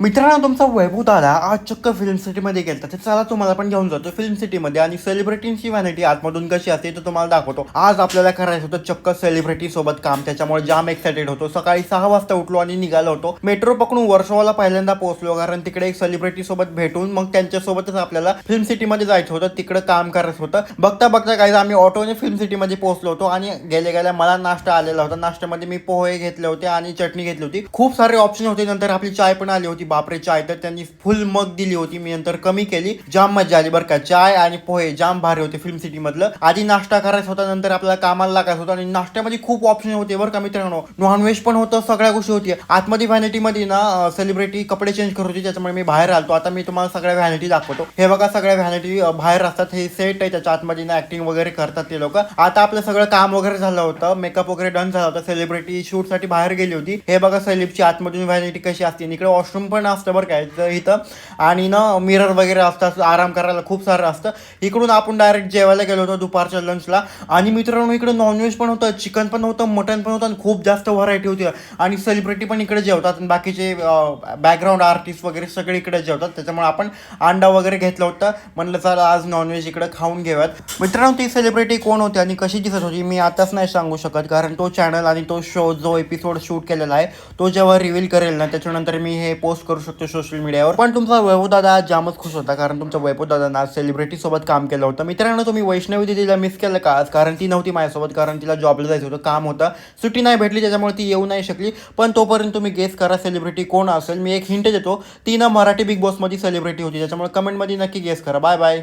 मित्रांनो, तुमचा वैभव दादा आज चक्क फिल्म सिटीमध्ये गेलता. तर चला तुम्हाला पण घेऊन जातो फिल्म सिटीमध्ये आणि सेलिब्रिटींची व्हॅनिटी आतमधून कशी असते तर तुम्हाला दाखवतो. आज आपल्याला करायचं होतं चक्क सेलिब्रिटी सोबत काम, त्याच्यामुळे जाम एक्साइटेड होतो. सकाळी 6 वाजता उठलो आणि निघालो होतो. मेट्रो पकडून वर्सोवाला पहिल्यांदा पोहोचलो, कारण तिकडे एक सेलिब्रिटी सोबत भेटून मग त्यांच्यासोबतच आपल्याला फिल्म सिटीमध्ये जायचं होतं. तिकडे काम करायचं होतं. बघता बघता काय आम्ही ऑटोने फिल्म सिटीमध्ये पोहोचलो होतो आणि गेल्या गेल्या मला नाश्ता आलेला होता. नाश्त्यामध्ये मी पोहे घेतले होते आणि चटणी घेतली होती. खूप सारे ऑप्शन होते. नंतर आपली चाय पण आली होती. बापरे, चाय तर त्यांनी फुल मग दिली होती. मी नंतर कमी केली. जाम मजा आली बरं का. चाय आणि पोहे जाम भारी होते फिल्म सिटी मधलं. आधी नाश्ता करायचा होता, नंतर आपल्याला कामाला लागायचं होतं आणि नाश्त्यामध्ये खूप ऑप्शन होते बरं का मित्रांनो. नॉनव्हेज पण होतं, सगळ्या गोष्टी होती. आतमध्ये व्हॅनिटी मध्ये ना सेलिब्रिटी कपडे चेंज करत होती, त्याच्यामुळे मी बाहेर आलतो. आता मी तुम्हाला सगळ्या व्हॅनिटी दाखवतो. हे बघा, सगळ्या व्हॅनिटी बाहेर असतात. हे सेट आहे, त्याच्या आतमध्ये ना ऍक्टिंग वगैरे करतात ते लोक. आता आपलं सगळं काम वगैरे झालं होतं, मेकअप वगैरे डन झाला होता. सेलिब्रिटी शूट साठी बाहेर गेली होती. हे बघा सेलिब्रिटी आतमधून व्हॅनिटी कशी असते. इकडे वॉशरूम पण असतं बरं काय इथं. आणि ना मिरर वगैरे असतात, आराम करायला खूप सारं असतं. इकडून आपण डायरेक्ट जेवायला गेलो होतो दुपारच्या लंचला. आणि मित्रांनो, इकडे नॉनव्हेज पण होतं, चिकन पण होतं, मटन पण होतं आणि खूप जास्त व्हरायटी होती. आणि सेलिब्रिटी पण इकडे जेवतात आणि बाकीचे बॅकग्राऊंड आर्टिस्ट वगैरे सगळे इकडे जेवतात. त्याच्यामुळे आपण अंडा वगैरे घेतलं होतं. म्हणलं चला आज नॉनव्हेज इकडे खाऊन घेऊयात. मित्रांनो, ती सेलिब्रिटी कोण होती आणि कशी दिसत होती मी आताच नाही सांगू शकत, कारण तो चॅनल आणि तो शो जो एपिसोड शूट केलेला आहे तो जेव्हा रिव्हील करेल ना त्याच्यानंतर मी हे पोस्ट करू शकतो सोशल मीडियावर. पण तुमचा वैभव दादा आज जामच खुश होता, कारण तुमच्या वैभव दादा आज सेलिब्रिटी सोबत काम केलं होतं. मित्रांनो, तुम्ही वैष्णवी दिदीला मिस केलं का आज? कारण ती नव्हती माझ्यासोबत, कारण तिला जॉबला जायचं होतं, काम होतं, सुट्टी नाही भेटली, त्याच्यामुळे ती येऊ नाही शकली. पण तोपर्यंत तुम्ही गेस करा सेलिब्रिटी कोण असेल. मी एक हिंट देतो, ती ना मराठी बिग बॉस मध्ये सेलिब्रिटी होती, त्याच्यामुळे कमेंटमध्ये नक्की गेस करा. Bye bye.